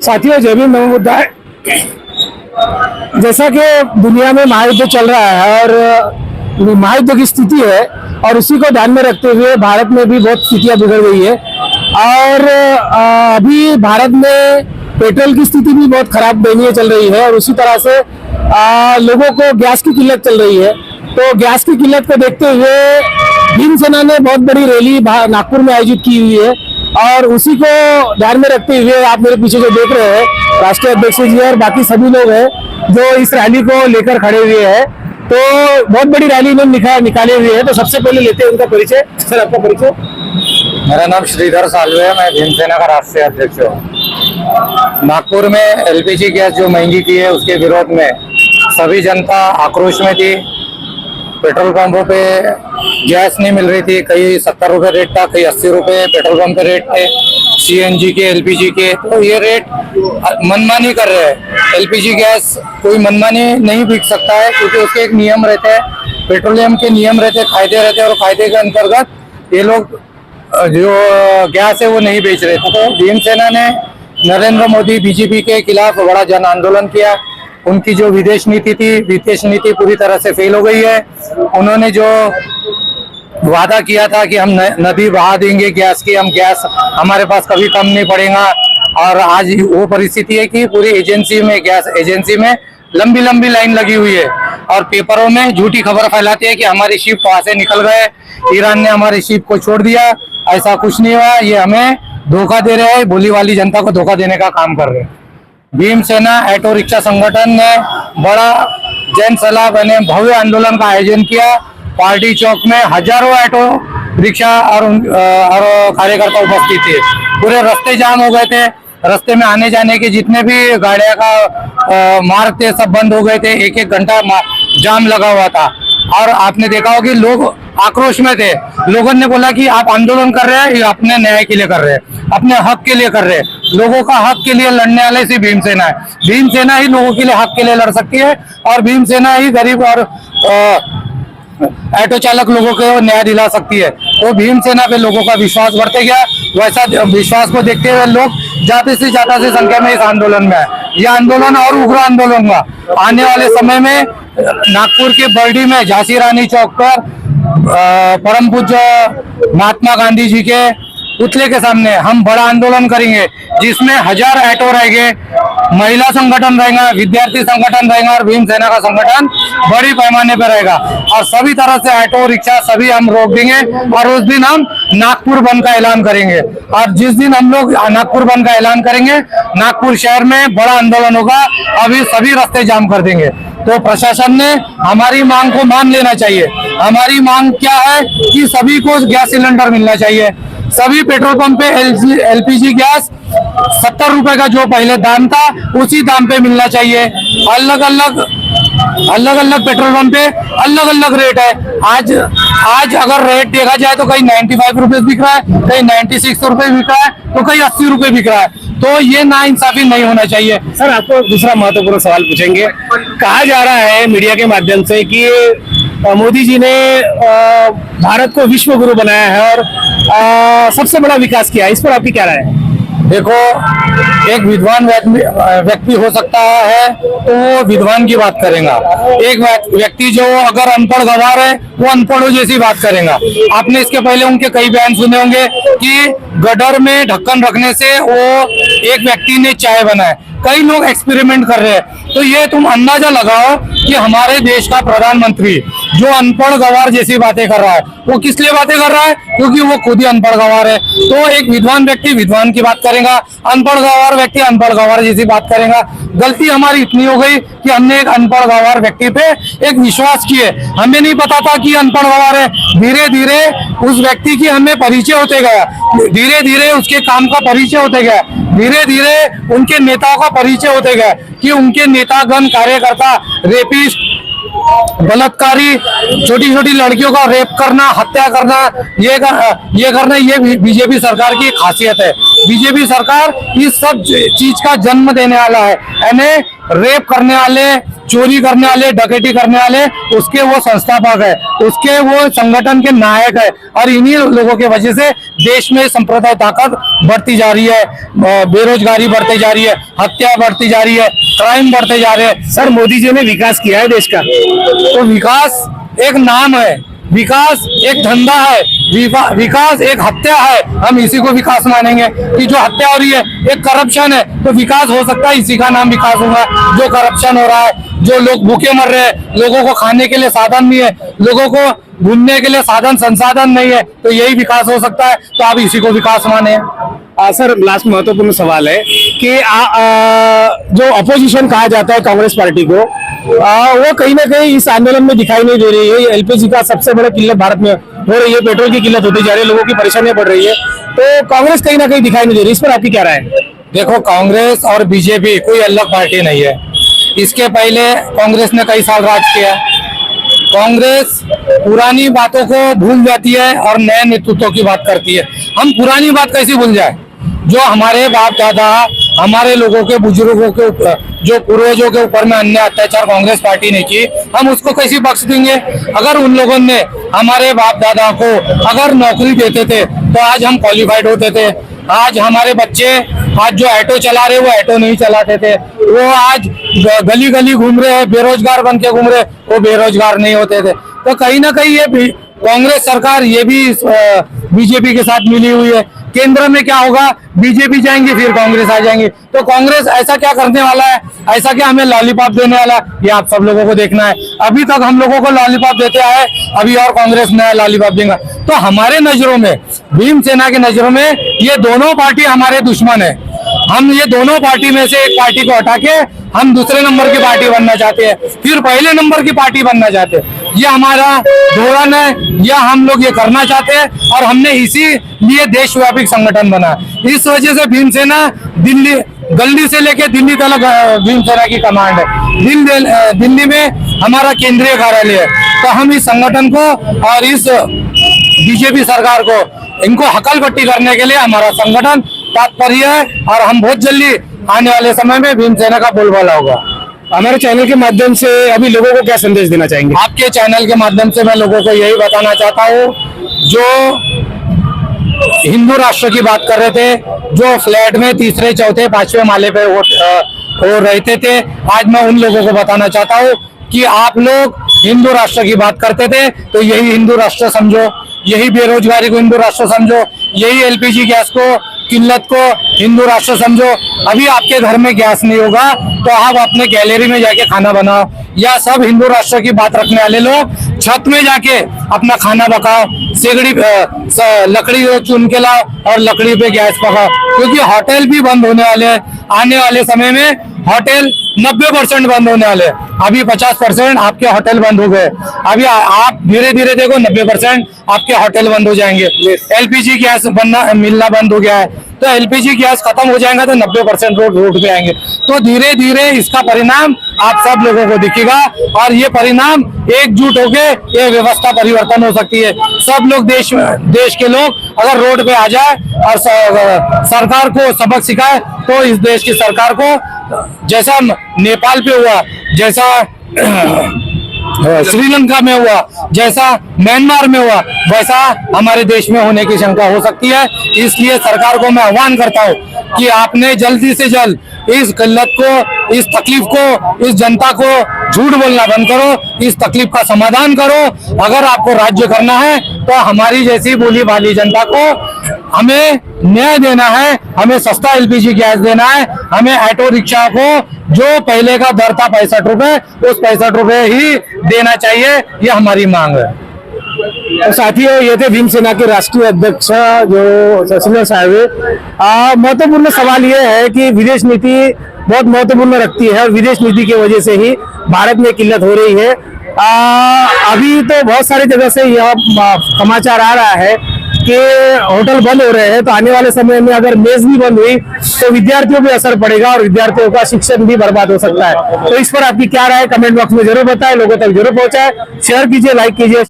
साथियों, जय भीम, नमो बुद्धाय। जैसा कि दुनिया में महायुद्ध चल रहा है और महायुद्ध की स्थिति है और उसी को ध्यान में रखते हुए भारत में भी बहुत स्थितियां बिगड़ गई है और अभी भारत में पेट्रोल की स्थिति भी बहुत खराब दयनीय चल रही है और उसी तरह से लोगों को गैस की किल्लत चल रही है। तो गैस की किल्लत को देखते हुए भीम सेना ने बहुत बड़ी रैली नागपुर में आयोजित की हुई है और उसी को ध्यान में रखते हुए आप मेरे पीछे जो देख रहे हैं राष्ट्रीय अध्यक्ष जी और बाकी सभी लोग हैं जो इस रैली को लेकर खड़े हुए हैं। तो बहुत बड़ी रैली इन्होंने निकाले हुए हैं। तो सबसे पहले लेते हैं उनका परिचय। सर, आपका परिचय? मेरा नाम श्रीधर सालवे है, मैं भीम सेना का राष्ट्रीय अध्यक्ष हूँ। नागपुर में एलपीजी गैस जो महंगी की है उसके विरोध में सभी जनता आक्रोश में थी। पेट्रोल पंपों पे गैस नहीं मिल रही थी, कहीं 70 रुपए रेट था, कहीं 80 रुपए पेट्रोल पंप पे रेट थे सीएनजी के, एलपीजी के। तो ये रेट मनमानी कर रहे हैं। एलपीजी गैस कोई मनमानी नहीं बिक सकता है क्योंकि उसके एक नियम रहते हैं, पेट्रोलियम के नियम रहते हैं, कायदे रहते हैं और कायदे के अंतर्गत ये लोग जो गैस है वो नहीं बेच रहे थे। तो भीम सेना ने नरेंद्र मोदी बीजेपी के खिलाफ बड़ा जन आंदोलन किया। उनकी जो विदेश नीति पूरी तरह से फेल हो गई है। उन्होंने जो वादा किया था कि हम नदी बहा देंगे गैस की, हम गैस हमारे पास कभी कम नहीं पड़ेगा, और आज वो परिस्थिति है कि पूरी एजेंसी में, गैस एजेंसी में लंबी लंबी लाइन लगी हुई है और पेपरों में झूठी खबर फैलाती है कि हमारी शिप वहां से निकल गए, ईरान ने हमारी शिप को छोड़ दिया। ऐसा कुछ नहीं हुआ, ये हमें धोखा दे रहे हैं, भोली वाली जनता को धोखा देने का काम कर रहे हैं। भीम सेना ऑटो रिक्शा संगठन ने बड़ा जन सलाह बने भव्य आंदोलन का आयोजन किया। पार्टी चौक में हजारों ऑटो रिक्शा और कार्यकर्ता उपस्थित थे। पूरे रास्ते जाम हो गए थे, रास्ते में आने जाने के जितने भी गाड़ियां का मार्ग थे सब बंद हो गए थे। एक एक घंटा जाम लगा हुआ था और आपने देखा होगा कि लोग आक्रोश में थे। लोगों ने बोला कि आप आंदोलन कर रहे हैं, ये अपने न्याय के लिए कर रहे हैं, अपने हक के लिए कर रहे हैं। लोगों का हक के लिए लड़ने वाले सिर्फ भीम सेना है। भीम सेना ही लोगों के लिए हक के लिए लड़ सकती है और भीम सेना ही गरीब और ऑटो चालक लोगों को न्याय दिला सकती है। तो भीम सेना पे लोगों का विश्वास बढ़ते गया। वैसा विश्वास को देखते हुए लोग ज्यादा से संख्या में इस आंदोलन में है। यह आंदोलन और उग्र आंदोलन हुआ। आने वाले समय में नागपुर के बर्डी में झांसी रानी चौक पर परम पूज्य महात्मा गांधी जी के पुतले के सामने हम बड़ा आंदोलन करेंगे, जिसमें 1000 ऑटो रहेंगे, महिला संगठन रहेगा, विद्यार्थी संगठन रहेगा और भीम सेना का संगठन बड़ी पैमाने पर रहेगा और सभी तरह से ऑटो रिक्शा सभी हम रोक देंगे और उस दिन हम नागपुर बंद का ऐलान करेंगे। और जिस दिन हम लोग नागपुर बंद का ऐलान करेंगे, नागपुर शहर में बड़ा आंदोलन होगा, अभी सभी रास्ते जाम कर देंगे। तो प्रशासन ने हमारी मांग को मान लेना चाहिए। हमारी मांग क्या है कि सभी को गैस सिलेंडर मिलना चाहिए। सभी पेट्रोल पंप पे एलपीजी गैस 70 रुपए का जो पहले दाम था उसी दाम पे मिलना चाहिए। अलग अलग पेट्रोल पंप पे अलग अलग रेट है। आज अगर रेट देखा जाए तो कहीं 95 रुपए बिक रहा है, कहीं 96 रुपए बिक रहा है, तो कहीं 80 रुपए बिक रहा है। तो ये नाइंसाफी नहीं होना चाहिए। सर, आपको दूसरा महत्वपूर्ण सवाल पूछेंगे। कहा जा रहा है मीडिया के माध्यम से कि मोदी जी ने भारत को विश्व गुरु बनाया है और सबसे बड़ा विकास किया है। इस पर आपकी क्या राय है? देखो, एक विद्वान व्यक्ति हो सकता है तो वो विद्वान की बात करेगा। एक व्यक्ति जो अगर अनपढ़ गवार है वो अनपढ़ों जैसी बात करेगा। आपने इसके पहले उनके कई बयान सुने होंगे कि गटर में ढक्कन रखने से वो एक व्यक्ति ने चाय बनाए। कई लोग एक्सपेरिमेंट कर रहे हैं। तो ये तुम अंदाजा लगाओ कि हमारे देश का प्रधानमंत्री जो अनपढ़ गवार जैसी बातें कर रहा है, वो किस लिए बातें कर रहा है? क्योंकि वो खुद ही अनपढ़ गवार है। तो एक विद्वान व्यक्ति विद्वान की बात करेगा, अनपढ़ गवार व्यक्ति अनपढ़ गवार जैसी बात करेगा। गलती हमारी इतनी हो गई कि हमने एक अनपढ़ गवार व्यक्ति पे एक विश्वास किए। हमें नहीं पता था कि अनपढ़ गवार है। धीरे धीरे उस व्यक्ति की हमें परिचय होते गया, धीरे धीरे उसके काम का परिचय होते गया, धीरे धीरे उनके नेताओं का परिचय होते गया कि उनके नेतागण, कार्यकर्ता, रेपिस्ट, बलात्कारी, छोटी छोटी लड़कियों का रेप करना, हत्या करना, ये बीजेपी सरकार की खासियत है। बीजेपी सरकार इस सब चीज का जन्म देने वाला है। यानी रेप करने वाले, चोरी करने वाले, डकैती करने वाले, उसके वो संस्थापक है, उसके वो संगठन के नायक है। और इन्हीं लोगों के वजह से देश में सांप्रदायिक ताकत बढ़ती जा रही है, बेरोजगारी बढ़ती जा रही है, हत्या बढ़ती जा रही है, क्राइम बढ़ते जा रहे हैं। सर, मोदी जी ने विकास किया है देश का? तो विकास एक नाम है, विकास एक धंधा है, विकास एक हत्या है। हम इसी को विकास मानेंगे कि जो हत्या हो रही है एक करप्शन है, तो विकास हो सकता है, इसी का नाम विकास होगा। जो करप्शन हो रहा है, जो लोग भूखे मर रहे हैं, लोगों को खाने के लिए साधन नहीं है, लोगों को घूमने के लिए साधन संसाधन नहीं है, तो यही विकास हो सकता है। तो आप इसी को विकास माने। सर, लास्ट महत्वपूर्ण सवाल है कि जो अपोजिशन कहा जाता है कांग्रेस पार्टी को, वो कहीं ना कहीं इस आंदोलन में दिखाई नहीं दे रही है। एलपीजी का सबसे बड़ा किल्लत भारत में हो रही है, पेट्रोल की किल्लत होती जा रही है, लोगों की परेशानियां बढ़ रही है, तो कांग्रेस कहीं ना कहीं दिखाई नहीं दे रही। इस पर आपकी क्या राय है? देखो, कांग्रेस और बीजेपी कोई अलग पार्टी नहीं है। इसके पहले कांग्रेस ने कई साल राज किया। कांग्रेस पुरानी बातों को भूल जाती है और नए नेतृत्व की बात करती है। हम पुरानी बात कैसे भूल जाए? जो हमारे बाप दादा, हमारे लोगों के, बुजुर्गों के ऊपर, जो पूर्वजों के ऊपर में अन्य अत्याचार कांग्रेस पार्टी ने की, हम उसको कैसे बख्श देंगे? अगर उन लोगों ने हमारे बाप दादा को अगर नौकरी देते थे तो आज हम क्वालिफाइड होते थे। आज हमारे बच्चे आज जो ऑटो चला रहे, वो ऑटो नहीं चलाते थे, वो आज गली गली घूम रहे हैं, बेरोजगार बन के घूम रहे, वो बेरोजगार नहीं होते थे। तो कहीं ना कहीं ये कांग्रेस सरकार ये भी बीजेपी के साथ मिली हुई है। केंद्र में क्या होगा? बीजेपी जाएंगे, फिर कांग्रेस आ जाएंगे। तो कांग्रेस ऐसा क्या करने वाला है, ऐसा क्या हमें लॉलीपॉप देने वाला है, ये आप सब लोगों को देखना है। अभी तक हम लोगों को लॉलीपॉप देते आए, अभी और कांग्रेस नया लॉलीपॉप देगा। तो हमारे नजरों में, भीमसेना की नजरों में, ये दोनों पार्टी हमारे दुश्मन है। हम ये दोनों पार्टी में से एक पार्टी को हटा के हम दूसरे नंबर की पार्टी बनना चाहते हैं, फिर पहले नंबर की पार्टी बनना चाहते हैं। ये हमारा धोरण है, या हम लोग ये करना चाहते हैं, और हमने इसी लिए देशव्यापी संगठन बना। इस वजह से भीमसेना दिल्ली से लेके दिल्ली तक भीमसेना की कमांड है। दिल्ली में हमारा केंद्रीय कार्यालय है। तो हम इस संगठन को और इस बीजेपी सरकार को, इनको हकलपट्टी करने के लिए हमारा संगठन तात्पर्य है, और हम बहुत जल्दी आने वाले समय में भीमसेना का बोलबाला होगा। हमारे चैनल के माध्यम से अभी लोगों को क्या संदेश देना चाहेंगे? आपके चैनल के माध्यम से मैं लोगों को यही बताना चाहता हूँ, जो हिंदू राष्ट्र की बात कर रहे थे, जो फ्लैट में तीसरे, चौथे, पांचवें माले पे वो रहते थे, आज मैं उन लोगों को बताना चाहता हूँ कि आप लोग हिंदू राष्ट्र की बात करते थे, तो यही हिंदू राष्ट्र समझो, यही बेरोजगारी को हिंदू राष्ट्र समझो, यही एलपीजी गैस को, किल्लत को हिंदू राष्ट्र समझो। अभी आपके घर में गैस नहीं होगा तो आप अपने गैलरी में जाके खाना बनाओ, या सब हिंदू राष्ट्र की बात रखने वाले लोग छत में जाके अपना खाना पकाओ, सिगड़ी लकड़ी चुन के लाओ और लकड़ी पे गैस पकाओ, क्योंकि होटल भी बंद होने वाले हैं। आने वाले समय में होटल 90% बंद होने वाले हैं। अभी 50% आपके होटल बंद हो गए, अभी आप धीरे धीरे देखो 90% आपके होटल बंद हो जाएंगे। एलपीजी गैस मिलना बंद हो गया है, तो एलपीजी गैस खत्म हो जाएगा तो 90% लोग रोड पे आएंगे। तो धीरे धीरे इसका परिणाम आप सब लोगों को दिखेगा, और ये परिणाम एकजुट होके ये व्यवस्था परिवर्तन हो सकती है। सब लोग देश के लोग अगर रोड पे आ जाए और सरकार को सबक सिखाए, तो इस देश की सरकार को जैसा नेपाल पे हुआ, जैसा श्रीलंका में हुआ, जैसा म्यांमार में हुआ, वैसा हमारे देश में होने की शंका हो सकती है। इसलिए सरकार को मैं आह्वान करता हूं कि आपने जल्दी से जल्द इस किल्लत को, इस तकलीफ को, इस जनता को झूठ बोलना बंद करो, इस तकलीफ का समाधान करो। अगर आपको राज्य करना है तो हमारी जैसी बोली भाली जनता को हमें न्याय देना है, हमें सस्ता एलपीजी गैस देना है, हमें ऑटो रिक्शा को जो पहले का दर था 65 रुपए, उस 65 रुपए ही देना चाहिए, ये हमारी मांग है। तो साथियों, ये थे भीमसेना के राष्ट्रीय अध्यक्ष जो शशिधर साल्वे। महत्वपूर्ण सवाल ये है कि विदेश नीति बहुत महत्वपूर्ण रखती है, और विदेश नीति की वजह से ही भारत में किल्लत हो रही है। अभी तो बहुत सारी जगह से यह समाचार आ रहा है कि होटल बंद हो रहे हैं, तो आने वाले समय में अगर मेस भी बंद हुई तो विद्यार्थियों पे असर पड़ेगा और विद्यार्थियों का शिक्षण भी बर्बाद हो सकता है। तो इस पर आपकी क्या राय, कमेंट बॉक्स में जरूर बताएं, लोगों तक जरूर पहुंचाएं, शेयर कीजिए, लाइक कीजिए।